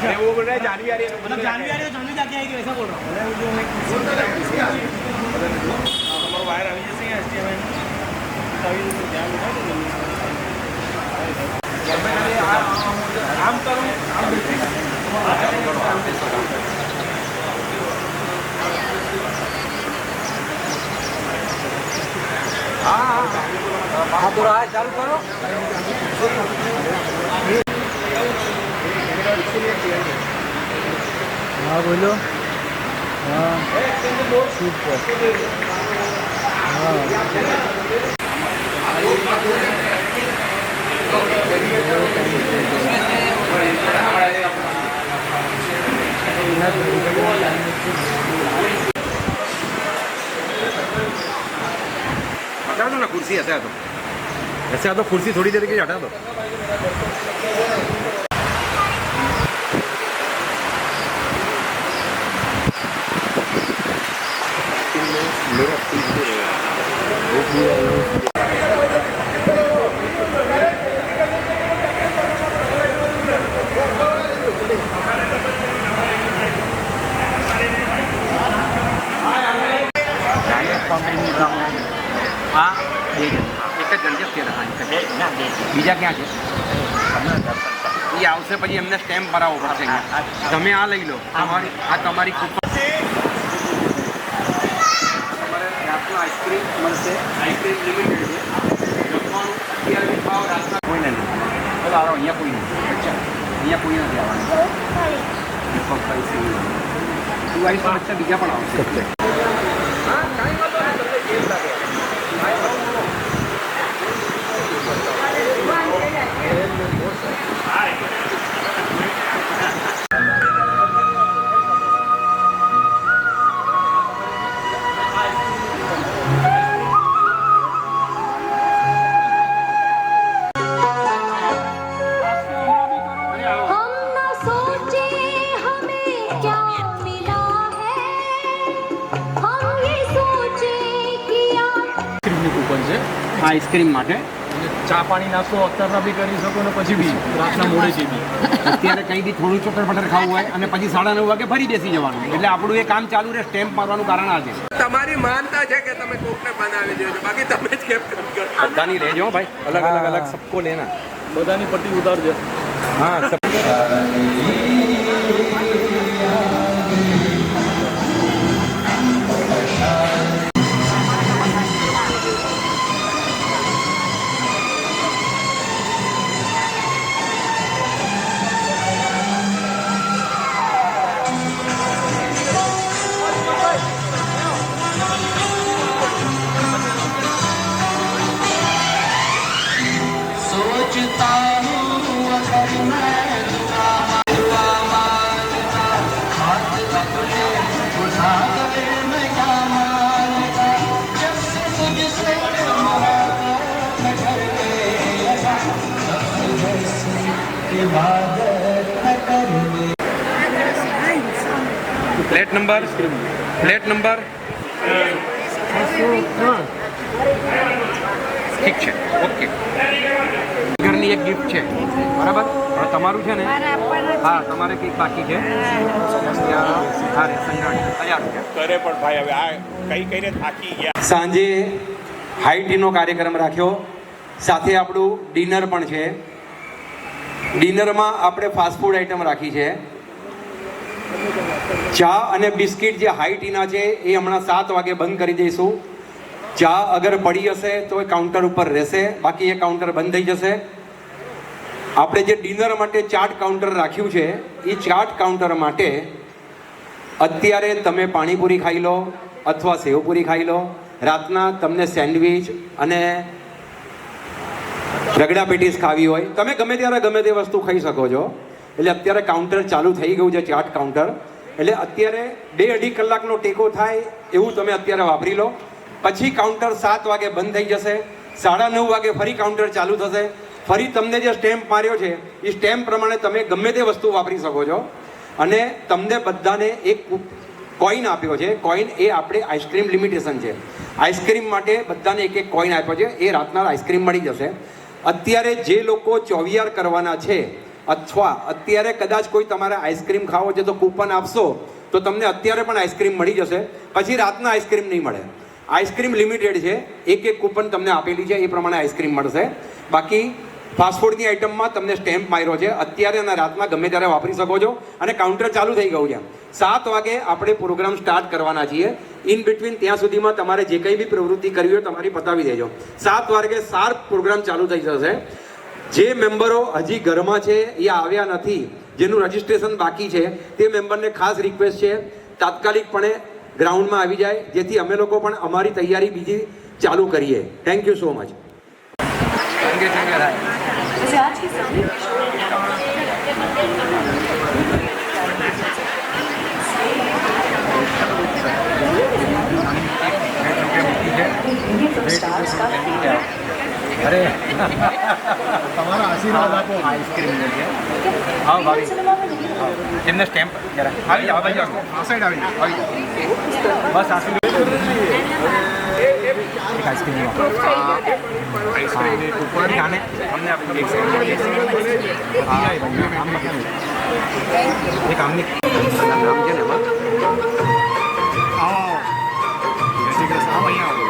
अच्छा वो बोल रहा है जानवी आ रही है, मतलब जानवी आ रही है तो जानवी जाके आएगी वैसा बोल रहा हूँ। हमारा वायर अभी जैसे है एसटीएम आम करूँ हाँ तो रहा है, चालू करो। हाँ बोलो। हाँ सुपर। हटा दो ना कुर्सी, ऐसे आ तो कुर्सी थोड़ी देर के लिए हटा दो। हाँ એક જ જણ છે બીજા ક્યાં છે? એ આવશે પછી એમને સ્ટેમ્પ ભરાવવો પડશે અહીંયા. તમે આ લઈ લો, તમારી કૂપન. તમારે રાતનું આઈસ્ક્રીમ મળશે, આઈસ્ક્રીમ લિમિટેડ છે. જમવાનું અત્યારે ભાવ રાતના કોઈને નહીં. ચાલો આવો, અહીંયા કોઈ નહીં. અચ્છા અહીંયા કોઈ નથી આવવાનું. તું આવીશ તો બચ્ચા બીજા પણ આવશે. આઈસ્ક્રીમ માટે ચા પાણી નાસ્તો અત્યારના બી કરી શકો ને પછી બી રાતના મોડે છે બી. અત્યારે કંઈ બી થોડું ચોટર પટર ખાવું હોય અને પછી 9:30 વાગે ફરી બેસી જવાનું. એટલે આપણું એ કામ ચાલુ રહે. સ્ટેમ્પ મારવાનું કારણ આ છે. તમારી માનતા છે કે તમે કોકને બનાવી દેજો, બાકી તમે જ કેમ કરો? બધાની લેજો ભાઈ, અલગ અલગ અલગ સબકો લેના. બધાની પટ્ટી ઉતારજો. હા પ્લેટ નંબર ઠીક છે, ઓકે. ઘરની એક ગિફ્ટ છે, બરાબર. હવે તમારું છે ને? હા, તમારે કંઈક બાકી છે. હા રેશન કાર્ડ 1000 રૂપિયા કરે પણ ભાઈ હવે આ કઈ કઈને થાકી ગયા. સાંજે હાઈ ટીનો કાર્યક્રમ રાખ્યો, સાથે આપણું ડિનર પણ છે. ડિનરમાં આપણે ફાસ્ટફૂડ આઈટમ રાખી છે. ચા અને બિસ્કિટ જે હાઈ ટીના છે એ હમણાં 7 વાગે બંધ કરી દઈશું. ચા અગર પડી હશે તો એ કાઉન્ટર ઉપર રહેશે, બાકી એ કાઉન્ટર બંધ થઈ જશે. આપણે જે ડિનર માટે ચાટ કાઉન્ટર રાખ્યું છે એ ચાટ કાઉન્ટર માટે અત્યારે તમે પાણીપુરી ખાઈ લો અથવા સેવપુરી ખાઈ લો. રાતના તમને સેન્ડવિચ અને રગડા પેટીસ ખાવી હોય તમે ગમે ત્યારે ગમે તે વસ્તુ ખાઈ શકો છો. એટલે અત્યારે કાઉન્ટર ચાલુ થઈ ગયું છે, ચાટ કાઉન્ટર. એટલે અત્યારે 2-2.5 કલાકનો ટેકો થાય એવું તમે અત્યારે વાપરી લો. પછી કાઉન્ટર 7 વાગે બંધ થઈ જશે, 9:30 વાગે ફરી કાઉન્ટર ચાલુ થશે. ફરી તમને જે સ્ટેમ્પ માર્યો છે એ સ્ટેમ્પ પ્રમાણે તમે ગમે તે વસ્તુ વાપરી શકો છો. અને તમને બધાને એક કોઈન આપ્યો છે. કોઈન એ આપણે આઈસ્ક્રીમ લિમિટેશન છે. આઈસ્ક્રીમ માટે બધાને એક કોઈન આપ્યો છે. એ રાતના આઈસ્ક્રીમ મળી જશે. અત્યારે જે લોકો ચોવિયાર કરવાના છે અથવા અત્યારે કદાચ કોઈ તમારે આઈસ્ક્રીમ ખાવો છે તો કૂપન આપશો તો તમને અત્યારે પણ આઈસ્ક્રીમ મળી જશે, પછી રાતના આઈસ્ક્રીમ નહીં મળે. આઈસ્ક્રીમ લિમિટેડ છે, એક કૂપન તમને આપેલી છે, એ પ્રમાણે આઈસ્ક્રીમ મળશે. બાકી ફાસ્ટફૂડની આઇટમમાં તમને સ્ટેમ્પ માર્યો છે, અત્યારે અને રાતના ગમે ત્યારે વાપરી શકો છો. અને કાઉન્ટર ચાલુ થઈ ગયું છે. 7 વાગે આપણે પ્રોગ્રામ સ્ટાર્ટ કરવાના છીએ. ઇન બિટવીન ત્યાં સુધીમાં તમારે જે કંઈ બી પ્રવૃત્તિ કરવી હોય તમારી પતાવી દેજો. 7 વાગે શાર્પ પ્રોગ્રામ ચાલુ થઈ જશે. જે મેમ્બરો હજી ઘરમાં છે એ આવ્યા નથી, જેનું રજિસ્ટ્રેશન બાકી છે, તે મેમ્બરને ખાસ રિક્વેસ્ટ છે તાત્કાલિકપણે ગ્રાઉન્ડમાં આવી જાય, જેથી અમે લોકો પણ અમારી તૈયારી બીજી ચાલુ કરીએ. Thank you so much. અરે તમારા આશીર્વાદ આપો. આઈસ્ક્રીમ છે. હા ભાઈ, એમને સ્ટેમ્પ જરા આવી જાઓ, ભાઈ જાઓ, આ સાઈડ આવી જાઓ, બસ આશીર્વાદ. એક આઈસ્ક્રીમ ઉપર આને અમને આપી એક આમની નામ છે ને એમાં આવો જય શ્રી કૃષ્ણ. આવો અહીંયા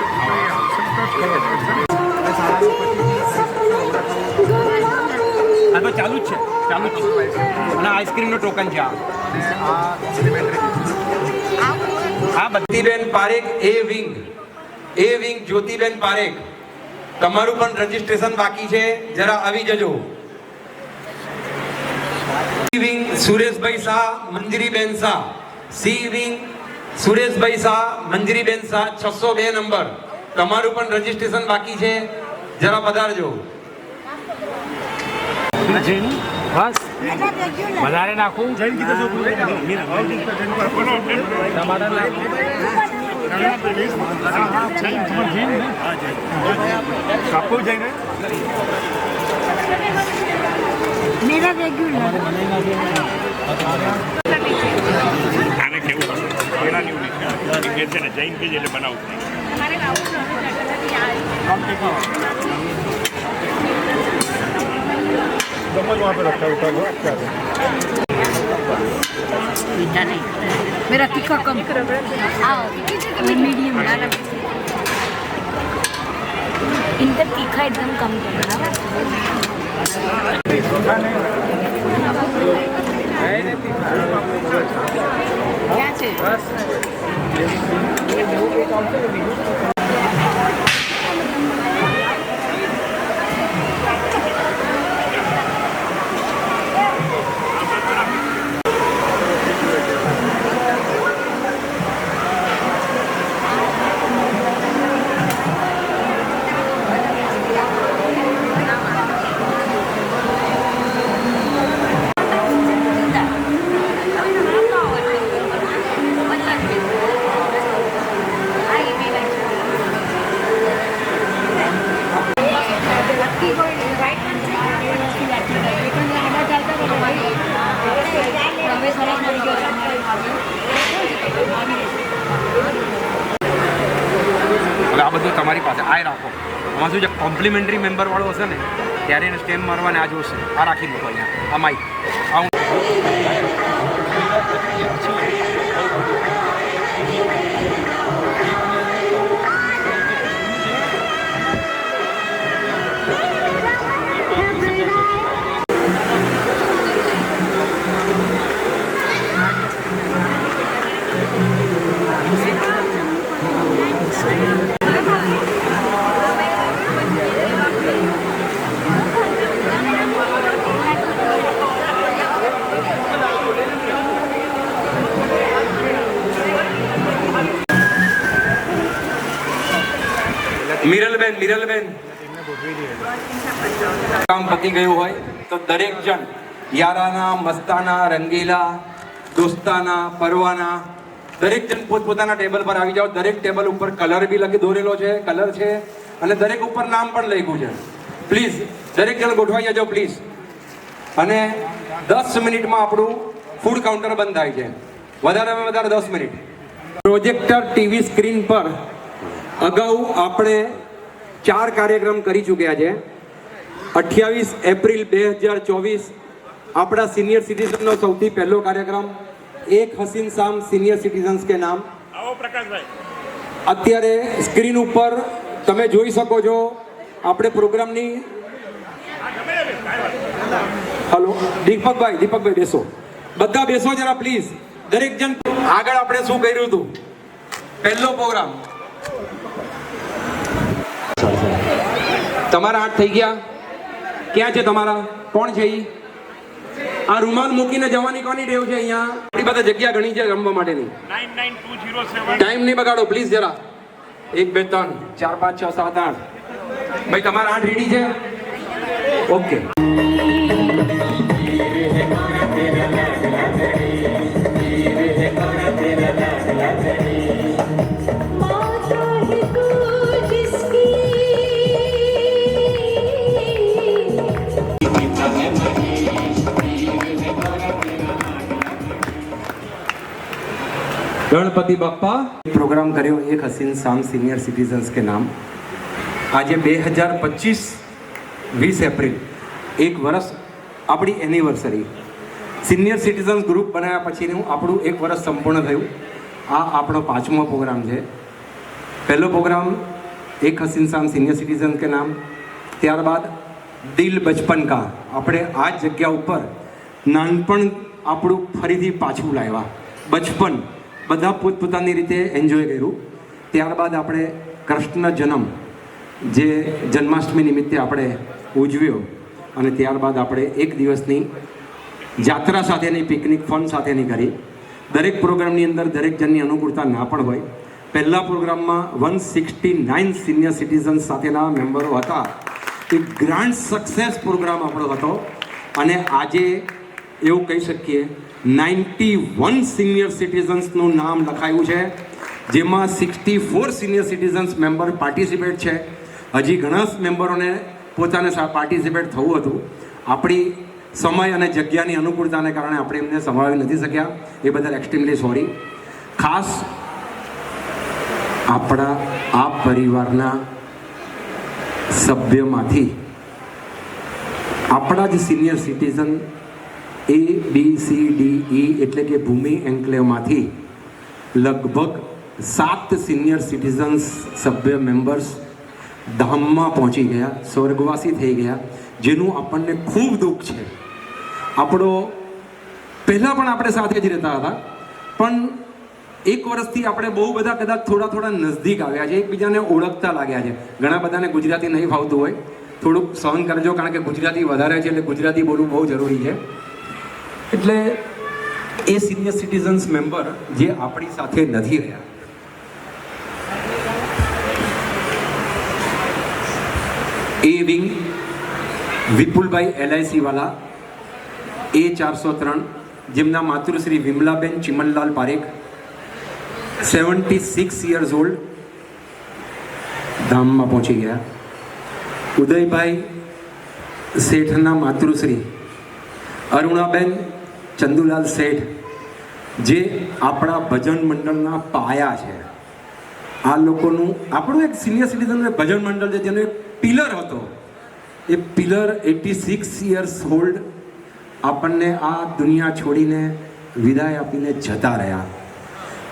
આ તો ચાલુ જ છે. અને આઈસ્ક્રીમનો ટોકન છે. આ બત્તીબેન પારેખ એ વિંગ જ્યોતિબેન પારેખ, તમારું પણ રજીસ્ટ્રેશન બાકી છે, જરા આવી જજો. C wing Sureshbhai Shah, Manjariben Shah. C wing Sureshbhai Shah, Manjariben Shah, 602 number, તમારું પણ રજીસ્ટ્રેશન બાકી છે, જરા પધારજો. બસ વધારે નાખું मेरा रेगुलर આને કેવું પેલા નહીં કે છે ને જૈન કે એટલે બનાવું वहाँ पे रखा है क्या मीठा नहीं, मेरा तीखा कम आओ मीडियम इनका तीखा एकदम कम करना. क्या છે આ બધું તમારી પાસે આ રાખો. આમાં શું છે, કોમ્પ્લિમેન્ટરી મેમ્બર વાળો હશે ને ત્યારે એને સ્ટેમ્પ મારવાને આ જોશે. આ રાખી મૂકો અહીંયા આ માઇક. મિરલબેન કામ પતી ગયું હોય તો દરેક જણ યારાના, મસ્તાના, રંગીલા, દોસ્તાના, પરવાના, દરેક જણ પોતપોતાના ટેબલ પર આવી જાઓ. દરેક ટેબલ ઉપર કલર બી લખી દોરેલો છે, કલર છે, અને દરેક ઉપર નામ પણ લખ્યું છે. પ્લીઝ દરેક જણ ગોઠવાઈ જજો પ્લીઝ. અને 10 મિનિટમાં આપણું ફૂડ કાઉન્ટર બંધ થાય છે. વધારેમાં વધારે 10 મિનિટ. પ્રોજેક્ટર ટીવી સ્ક્રીન પર અગાઉ આપણે 4 કાર્યક્રમ કરી ચૂક્યા છે. 28 એપ્રિલ 2024 આપણા સિનિયર સિટીઝનનો સૌથી પહેલો કાર્યક્રમ એક હસીન શામ સિનિયર સિટીઝન્સ કે નામ. આવો પ્રકાશભાઈ. અત્યારે સ્ક્રીન ઉપર તમે જોઈ શકો છો આપણે પ્રોગ્રામની. હલો દીપકભાઈ બેસો, બધા બેસો જરા પ્લીઝ. દરેક જણ આગળ આપણે શું કર્યું હતું પહેલો પ્રોગ્રામ. તમારા હાથ થઈ ગયા? ક્યાં છે તમારા? કોણ છે ઈ? આ રૂમાલ મૂકીને જવાની કોની ટેવ છે અહીંયા? આપણી પાસે જગ્યા ઘણી છે રમવા માટેની. 99207. ટાઈમ નહીં બગાડો પ્લીઝ જરા. 1 2 3 4 5 6 7 8. ભાઈ તમારા હાથ રેડી છે? ઓકે. ગણપતિ બાપ્પા પ્રોગ્રામ કર્યો એક હસીન શામ સિનિયર સિટીઝન્સ કે નામ. આજે 2025 20 એપ્રિલ, એક વર્ષ આપણી એનિવર્સરી. સિનિયર સિટીઝન્સ ગ્રુપ બનાવ્યા પછીનું આપણું એક વર્ષ સંપૂર્ણ થયું. આ આપણો 5મો પ્રોગ્રામ છે. પહેલો પ્રોગ્રામ એક હસીન શામ સિનિયર સિટીઝન કે નામ, ત્યારબાદ દિલ બચપન કા. આપણે આ જ જગ્યા ઉપર નાનપણ આપણું ફરીથી પાછું લાવ્યા. બચપન બધા પોતપોતાની રીતે એન્જોય કર્યું. ત્યારબાદ આપણે કૃષ્ણ જન્મ જે જન્માષ્ટમી નિમિત્તે આપણે ઉજવ્યો, અને ત્યારબાદ આપણે એક દિવસની જાત્રા સાથેની પિકનિક ફન સાથેની કરી. દરેક પ્રોગ્રામની અંદર દરેક જણની અનુકૂળતા ના પણ હોય. પહેલા પ્રોગ્રામમાં 169 સિનિયર સિટીઝન્સ સાથેના મેમ્બરો હતા. એક ગ્રાન્ડ સક્સેસ પ્રોગ્રામ આપણો હતો. અને આજે એવું કહી શકીએ 91 સિનિયર સિટીઝન્સનું નામ લખાયું છે, જેમાં 64 સિનિયર સિટીઝન્સ મેમ્બર પાર્ટિસિપેટ છે. હજી ઘણા મેમ્બરોને પોતાને પાર્ટિસિપેટ થવું હતું. આપણી સમય અને જગ્યાની અનુકૂળતાને કારણે આપણે એમને સમાવી નથી શક્યા. એ બદલ એક્સ્ટ્રીમલી સોરી. ખાસ આપણા આ પરિવારના સભ્યમાંથી આપણા જ સિનિયર સિટીઝન ABCDE એટલે કે ભૂમિ એન્કલેવમાંથી લગભગ 7 સિનિયર સિટીઝન્સ સભ્ય મેમ્બર્સ ધામમાં પહોંચી ગયા, સ્વર્ગવાસી થઈ ગયા, જેનું આપણને ખૂબ દુઃખ છે. આપણો પહેલાં પણ આપણે સાથે જ રહેતા હતા, પણ એક વર્ષથી આપણે બહુ બધા કદાચ થોડા નજદીક આવ્યા છે, એકબીજાને ઓળખતા લાગ્યા છે. ઘણા બધાને ગુજરાતી નહીં ફાવતું હોય, થોડુંક સહન કરજો, કારણ કે ગુજરાતી વધારે છે એટલે ગુજરાતી બોલવું બહુ જરૂરી છે. એટલે એ સિનિયર સિટીઝન્સ મેમ્બર જે આપણી સાથે નથી રહ્યા, એ વિંગ વિપુલભાઈ LIC વાલા A403, જેમના માતૃશ્રી વિમલાબેન ચિમનલાલ પારેખ 76 યર્સ ઓલ્ડ ધામમાં પહોંચી ગયા. ઉદયભાઈ શેઠના માતૃશ્રી અરુણાબેન ચંદુલાલ શેઠ, જે આપણા ભજન મંડળના પાયા છે. આ લોકોનું આપણું એક સિનિયર સિટીઝન ભજન મંડળ છે, જેનો એક પિલર હતો. એ પિલર 86 યર્સ ઓલ્ડ આપણને આ દુનિયા છોડીને વિદાય આપીને જતા રહ્યા.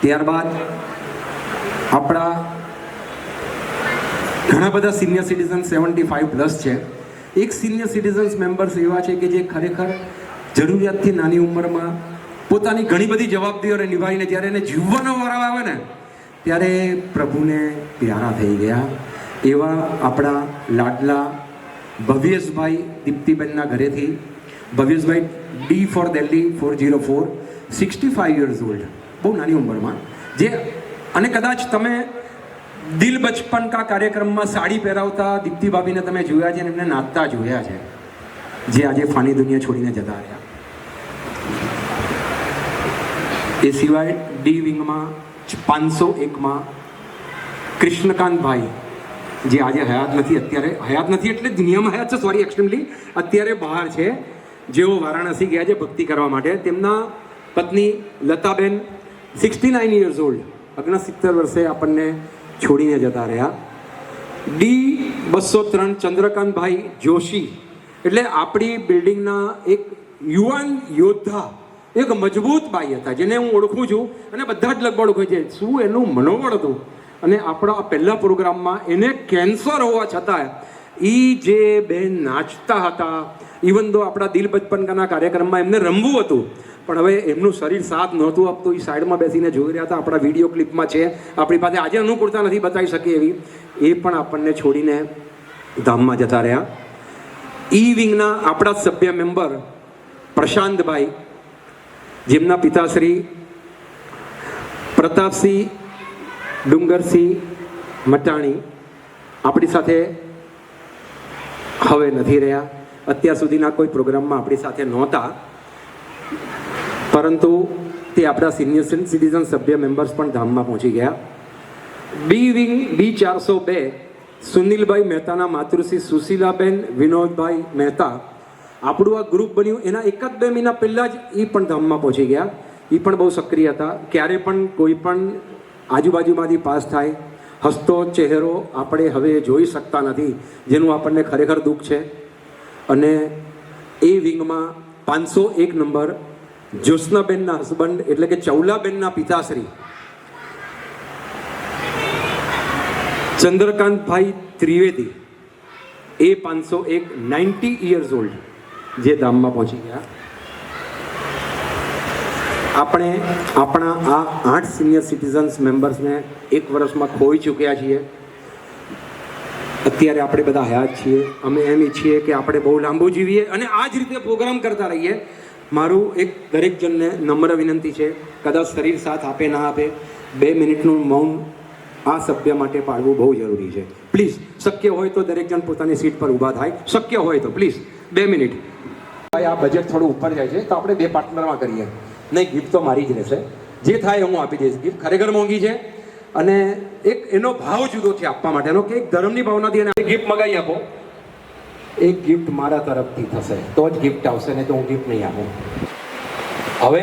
ત્યારબાદ આપણા ઘણા બધા સિનિયર સિટીઝન 75+ છે. એક સિનિયર સિટીઝન્સ મેમ્બર્સ એવા છે કે જે ખરેખર જરૂરિયાતથી નાની ઉંમરમાં પોતાની ઘણી બધી જવાબદારીઓને નિભાવીને જ્યારે એને જીવવાનો વારો આવે ને, ત્યારે પ્રભુને પ્યારા થઈ ગયા. એવા આપણા લાડલા ભવ્યેશભાઈ દીપ્તિબેનના ઘરેથી, ભવ્યેશભાઈ D four Delhi 404, 65 years old, બહુ નાની ઉંમરમાં, જે અને કદાચ તમે દિલ બચપન કા કાર્યક્રમમાં સાડી પહેરાવતા દીપ્તિ ભાભીને તમે જોયા છે અને એમને નાચતા જોયા છે, જે આજે ફાની દુનિયા છોડીને જતા રહ્યા. એ સિવાય D વિંગમાં 501માં કૃષ્ણકાંતભાઈ, જે આજે હયાત નથી, અત્યારે હયાત નથી એટલે દુનિયામાં હયાત છે, સોરી એક્સ્ટ્રીમલી, અત્યારે બહાર છે, જેઓ વારાણસી ગયા છે ભક્તિ કરવા માટે. તેમના પત્ની લતાબેન 69 યર્સ ઓલ્ડ, 69 વર્ષે આપણને છોડીને જતા રહ્યા. D203 ચંદ્રકાંતભાઈ જોશી, એટલે આપણી બિલ્ડિંગના એક યુવાન યોદ્ધા, એક મજબૂત બાઈ હતા જેને હું ઓળખું છું અને બધા જ લગભગ ઓળખે છે. શું એનું મનોબળ હતું. અને આપણા આ પહેલા પ્રોગ્રામમાં એને કેન્સર હોવા છતાં એ જે બેન નાચતા હતા, ઇવન તો આપણા દિલ બચપનકાના કાર્યક્રમમાં એમને રમવું હતું પણ હવે એમનું શરીર સાથ નહોતું આપતું. એ સાઈડમાં બેસીને જોઈ રહ્યા હતા. આપણા વિડીયો ક્લિપમાં છે આપણી પાસે, આજે અનુકૂળતા નથી બતાવી શકીએ એવી. એ પણ આપણને છોડીને ધામમાં જતા રહ્યા. ઈ વિંગના આપણા સભ્ય મેમ્બર પ્રશાંતભાઈ, જેમના પિતાશ્રી પ્રતાપસિંહ ડુંગરસિંહ મટાણી આપણી સાથે હવે નથી રહ્યા. અત્યાર સુધીના કોઈ પ્રોગ્રામમાં આપણી સાથે નહોતા, પરંતુ તે આપણા સિનિયર સિટીઝન સભ્ય મેમ્બર્સ પણ ધામમાં પહોંચી ગયા. બી વિંગ B402 સુનિલભાઈ મહેતાના માતૃશ્રી સુશીલાબેન વિનોદભાઈ મહેતા, આપણું આ ગ્રુપ બન્યું એના 1-2 મહિના પહેલાં જ એ પણ ધામમાં પહોંચી ગયા. એ પણ બહુ સક્રિય હતા. ક્યારે પણ કોઈ પણ આજુબાજુમાંથી પાસ થાય, હસતો ચહેરો આપણે હવે જોઈ શકતા નથી, જેનું આપણને ખરેખર દુઃખ છે. અને એ વિંગમાં 501 નંબર જ્યોત્સનાબેનના હસબન્ડ એટલે કે ચૌલાબેનના પિતાશ્રી ચંદ્રકાંતભાઈ ત્રિવેદી, એ 501 90 યર્સ ઓલ્ડ, જે ધામમાં પહોંચી ગયા. આપણે આપણા આ 8 સિનિયર સિટીઝન્સ મેમ્બર્સને 1 વર્ષમાં ખોઈ ચૂક્યા છીએ. અત્યારે આપણે બધા હયાત છીએ. અમે એમ ઈચ્છીએ કે આપણે બહુ લાંબુ જીવીએ અને આ જ રીતે પ્રોગ્રામ કરતા રહીએ. મારું એક દરેક જણને નમ્ર વિનંતી છે, કદાચ શરીર સાથ આપે ના આપે, 2 મિનિટનું મૌન આ સભ્ય માટે પાડવું બહુ જરૂરી છે. પ્લીઝ, શક્ય હોય તો દરેક જણ પોતાની સીટ પર ઊભા થાય. શક્ય હોય તો પ્લીઝ 2 મિનિટ. આ બજેટ થોડું ઉપર જાય છે તો આપણે 2 પાર્ટનરમાં કરીએ. નહીં, ગિફ્ટ તો મારી જ રહેશે. જે થાય હું આપી દઈશ. ગિફ્ટ ખરેખર મોંઘી છે અને એક એનો ભાવ જુદો છે આપવા માટેનો, કે એક ધર્મની ભાવનાથી એને ગિફ્ટ મગાવી આપો. એક ગિફ્ટ મારા તરફથી થશે તો જ ગિફ્ટ આવશે, નહીં તો હું ગિફ્ટ નહીં આપું. હવે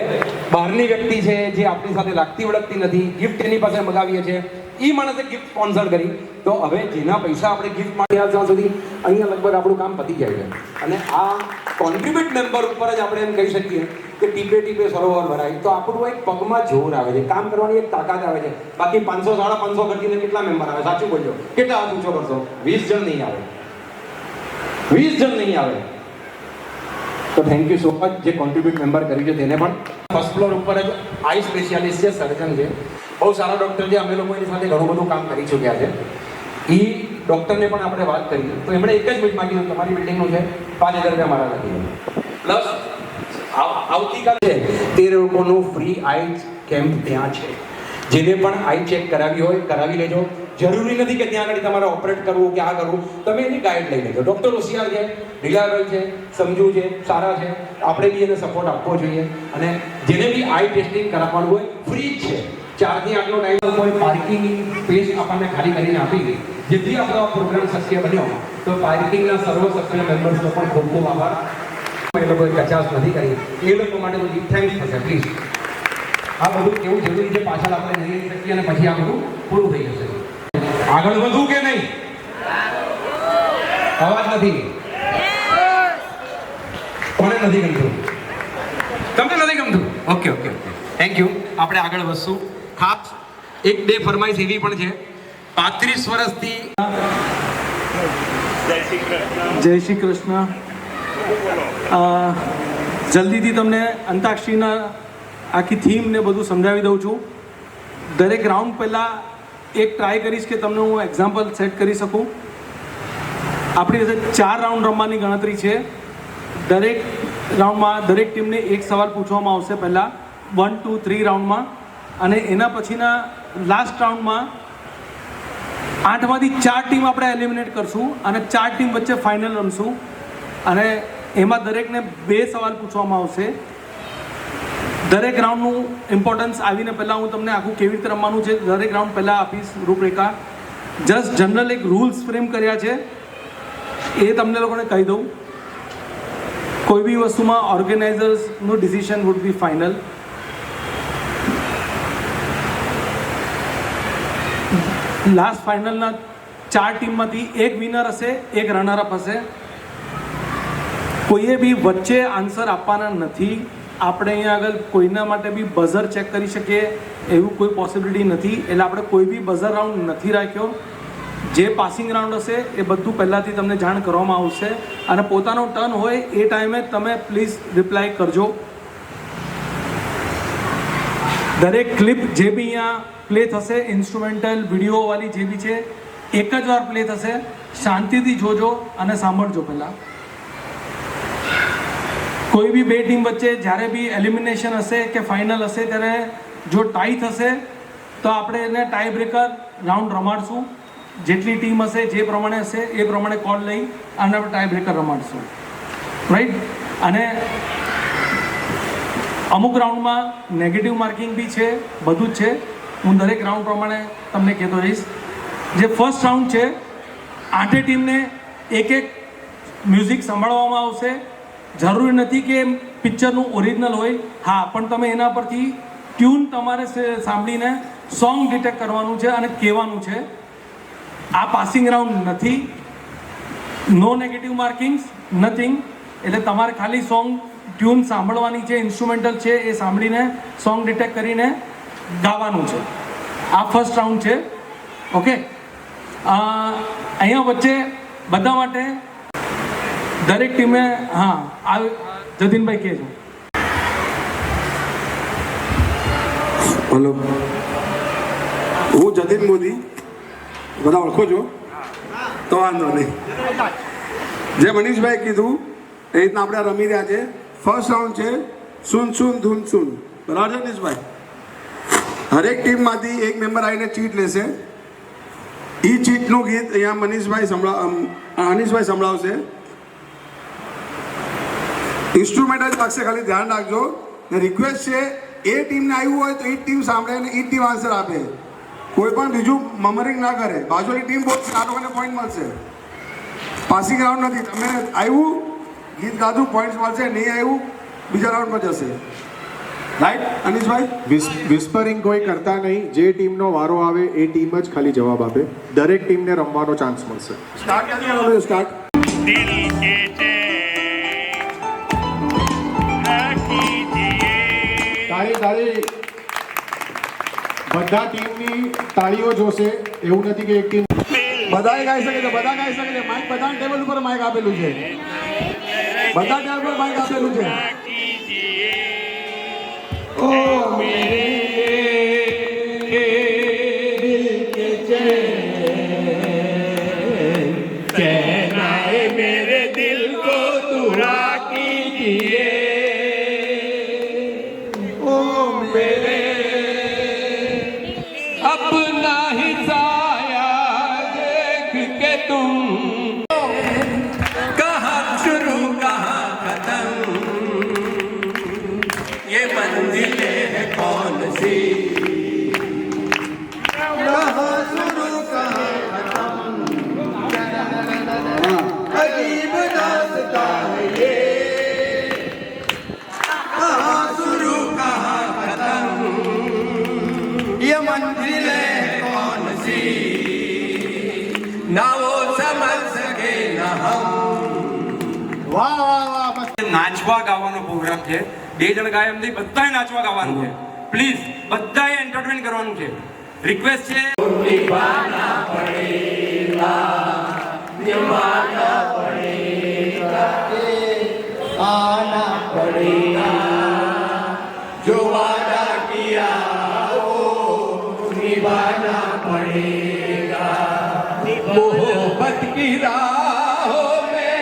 બહારની વ્યક્તિ છે જે આપણી સાથે લાગતી વળગતી નથી, ગિફ્ટ એની પાસે મગાવીએ છીએ, એ માણસે ગિફ્ટ સ્પોન્સર કરી, તો હવે જેના પૈસા આપણે ગિફ્ટ મળ્યા ત્યાં સુધી અહીંયા લગભગ આપણું કામ પતી જાય છે. અને આ કોન્ટ્રીબ્યુટ મેમ્બર ઉપર જ આપણે એમ કહી શકીએ કે ટીપે ટીપે સરોવર ભરાય. તો આપણું એક પગમાં જોર આવે છે, કામ કરવાની એક તાકાત આવે છે. બાકી 500-550 ઘટીને કેટલા મેમ્બર આવે? સાચું બોલજો, કેટલા હાથ ઊંચો કરશો? 20 જણ નહીં આવે, 20 જણ નહીં આવે. તો થેન્ક યુ સો મચ જે કોન્ટ્રીબ્યુટ મેમ્બર કર્યું છે તેને પણ. ફર્સ્ટ ફ્લોર ઉપર જ આઈ સ્પેશિયાલિસ્ટ છે, સર્જન છે, બહુ સારા ડૉક્ટર છે. અમે લોકો એની સાથે ઘણું બધું કામ કરી ચૂક્યા છે. એ ડૉક્ટરને પણ આપણે વાત કરી તો એમણે એક જ મિનિટમાં કીધું તમારી બિલ્ડિંગનું છે, 5,000 રૂપિયા મારા લખી દો. પ્લસ આવતીકાલે 13 લોકોનું ફ્રી આઈ કેમ્પ ત્યાં છે. જેને પણ આઈ ચેક કરાવી હોય કરાવી લેજો. જરૂરી નથી કે ત્યાં આગળ તમારે ઓપરેટ કરવું કે આ કરવું, તમે એની ગાઈડ લઈ લેજો. ડૉક્ટર હોશિયાર છે, રિલાયબલ છે, સમજુ છે, સારા છે. આપણે બી એને સપોર્ટ આપવો જોઈએ. અને જેને બી આઈ ટેસ્ટિંગ કરાવવાનું હોય ફ્રી જ છે. 4 થી 8નો ટાઈમ કોઈ પાર્કિંગ સ્પેસ આપણને ખાલી કરીને આપી ગઈ, જેથી આપણો પ્રોગ્રામ શક્ય બન્યો. તો પાર્કિંગના સર્વ સભ્ય મેમ્બર્સનો પણ ખૂબ ખૂબ આભાર. એ લોકોએ કચાશ નથી કરી, એ લોકો માટે તો બિગ થેન્ક્સ થશે. પ્લીઝ આ બધું કેવું જરૂરી છે, પાછળ આપણે નહીં લઈ શકીએ અને પછી આ બધું પૂરું થઈ જશે. આગળ વધવું કે નહીં? અવાજ નથી. કોને નથી ગમતું? તમને નથી ગમતું? Okay okay okay, thank you. આપણે આગળ વધશું. ખાસ 1-2 ફરમાઈશ એવી પણ છે. 35 વર્ષથી જય શ્રી કૃષ્ણ. જલ્દીથી તમને અંતાક્ષરીના આખી થીમ ને બધું સમજાવી દઉં છું. દરેક રાઉન્ડ પહેલાં એક ટ્રાય કરીશ કે તમને હું એક્ઝામ્પલ સેટ કરી શકું. આપણી પાસે 4 રાઉન્ડ રમવાની ગણતરી છે. દરેક રાઉન્ડમાં દરેક ટીમને એક સવાલ પૂછવામાં આવશે પહેલાં 1, 2, 3 રાઉન્ડમાં. અને એના પછીના લાસ્ટ રાઉન્ડમાં 8માંથી 4 ટીમ આપણે એલિમિનેટ કરશું અને 4 ટીમ વચ્ચે ફાઇનલ રમશું. અને એમાં દરેકને 2 સવાલ પૂછવામાં આવશે. દરેક રાઉન્ડનું ઇમ્પોર્ટન્સ આવીને પહેલાં હું તમને આખું કેવી રીતે રમવાનું છે દરેક રાઉન્ડ પહેલાં આપીશ રૂપરેખા. જસ્ટ જનરલ એક રૂલ્સ ફ્રેમ કર્યા છે એ તમને લોકોને કહી દઉં. કોઈ બી વસ્તુમાં ઓર્ગેનાઇઝર્સનું decision would be final. Last ફાઇનલના 4 ટીમમાંથી એક વિનર હશે, એક રનરઅપ હશે. કોઈએ બી વચ્ચે આન્સર આપવાના નથી. આપણે અહીંયા આગળ કોઈના માટે બી બઝર ચેક કરી શકીએ એવું કોઈ પોસિબિલિટી નથી. એટલે આપણે કોઈ બી બઝર રાઉન્ડ નથી રાખ્યો. જે પાસિંગ રાઉન્ડ હશે એ બધું પહેલાંથી તમને જાણ કરવામાં આવશે અને પોતાનો ટર્ન હોય એ ટાઈમે તમે પ્લીઝ રિપ્લાય કરજો. દરેક ક્લિપ જે બી અહીંયા પ્લે થશે, ઇન્સ્ટ્રુમેન્ટલ વિડીયોવાળી જે બી છે, એક જ વાર પ્લે થશે. શાંતિથી જોજો અને સાંભળજો. પહેલાં કોઈ બી બે ટીમ વચ્ચે જ્યારે બી એલિમિનેશન હશે કે ફાઇનલ હશે ત્યારે જો ટાઈ થશે તો આપણે એને ટાઈ બ્રેકર રાઉન્ડ રમાડશું. જેટલી ટીમ હશે જે પ્રમાણે હશે એ પ્રમાણે કોલ લઈ અને આપણે ટાઈ બ્રેકર રમાડશું, રાઈટ. અને અમુક રાઉન્ડમાં નેગેટિવ માર્કિંગ બી છે, બધું જ છે. હું દરેક રાઉન્ડ પ્રમાણે તમને કહેતો રહીશ. જે ફર્સ્ટ રાઉન્ડ છે, 8 ટીમને એક મ્યુઝિક સંભાળવામાં આવશે. જરૂરી નથી કે પિક્ચરનું ઓરિજિનલ હોય, હા, પણ તમે એના પરથી ટ્યુન તમારે સાંભળીને સોંગ ડિટેક્ટ કરવાનું છે અને કહેવાનું છે. આ પાસિંગ રાઉન્ડ નથી, નો નેગેટિવ માર્કિંગ્સ, નથિંગ. એટલે તમારે ખાલી સોંગ ટ્યુન સાંભળવાની છે, ઇન્સ્ટ્રુમેન્ટલ છે એ સાંભળીને સોંગ ડિટેક્ટ કરીને ગાવાનું છે. આ ફર્સ્ટ રાઉન્ડ છે. ઓકે, અહીંયા વચ્ચે બધા માટે દરેક ટીમે, હા, આ જતીનભાઈ કહે છે. હલો, હું જતીન મોદી, બધા ઓળખો છો તો વાંધો નહીં. જે મનીષભાઈ કીધું એ રીતના આપણે રમી રહ્યા છે. ફર્સ્ટ રાઉન્ડ છે સુન સુન ધૂન સુન, બરાબર છે મનીષભાઈ? હરેક ટીમમાંથી એક મેમ્બર આવીને ચીટ લેશે. એ ચીટનું ગીત અહીંયા અનીશભાઈ સંભળાવશે. ઇન્સ્ટ્રુમેન્ટ જ લાગશે, ખાલી ધ્યાન રાખજો. ને રિક્વેસ્ટ છે, એ ટીમને આવ્યું હોય તો એ ટીમ સાંભળે અને એ ટીમ આન્સર આપે. કોઈ પણ બીજું મમરિંગ ના કરે. બાજુની ટીમ બોલશે, આ લોકોને પોઈન્ટ મળશે. પાસિંગ રાઉન્ડ નથી. તમે આવ્યું, ગીત ગાધું, પોઈન્ટ્સ મળશે. નહીં આવ્યું, બીજા રાઉન્ડમાં જશે. રાઈટ અનીશભાઈ? વિસ્પરિંગ કોઈ કરતા નહીં. જે ટીમનો વારો આવે એ ટીમ જ ખાલી જવાબ આપે. દરેક ટીમને રમવાનો ચાન્સ મળશે. સ્ટાર્ટ ક્યાંથી આવવાનું? સ્ટાર્ટ. દિલ કે તાળી તાળી. બધા ટીમની તાળીઓ જોશે. એવું નથી કે એક ટીમ. બધાએ ગાઈ શકે છે, બધા ગાઈ શકે છે. માઇક બધા ટેબલ ઉપર માઇક આપેલું છે. બધા ટેબલ પર માઇક આપેલું છે. ઓ મેરે દિલ કે ચैन कहना है मेरे दिल को तू राखी दिए. ओ मेरे अपना ही साया देख के तुम कहाँ शुरू कहाँ खत्म, ये मंजिलें है कौन सी, कहाँ शुरू कहाँ अजीब दास्तां है ये, कहाँ शुरू कहाँ खत्म, ये मंजिलें कौन सी, ना वो समझ सके ना हम. વાહ વાહ વાહ. નાચવા ગાવાનો પ્રોગ્રામ છે. 2 જણ ગાય એમ નહીં, બધાએ નાચવા ગાવાનું છે. પ્લીઝ બધાએ એન્ટરટેન કરવાનું છે. રિક્વેસ્ટ છે. जो वादा किया वो निभाना पड़ेगा. मोहब्बत की राहों में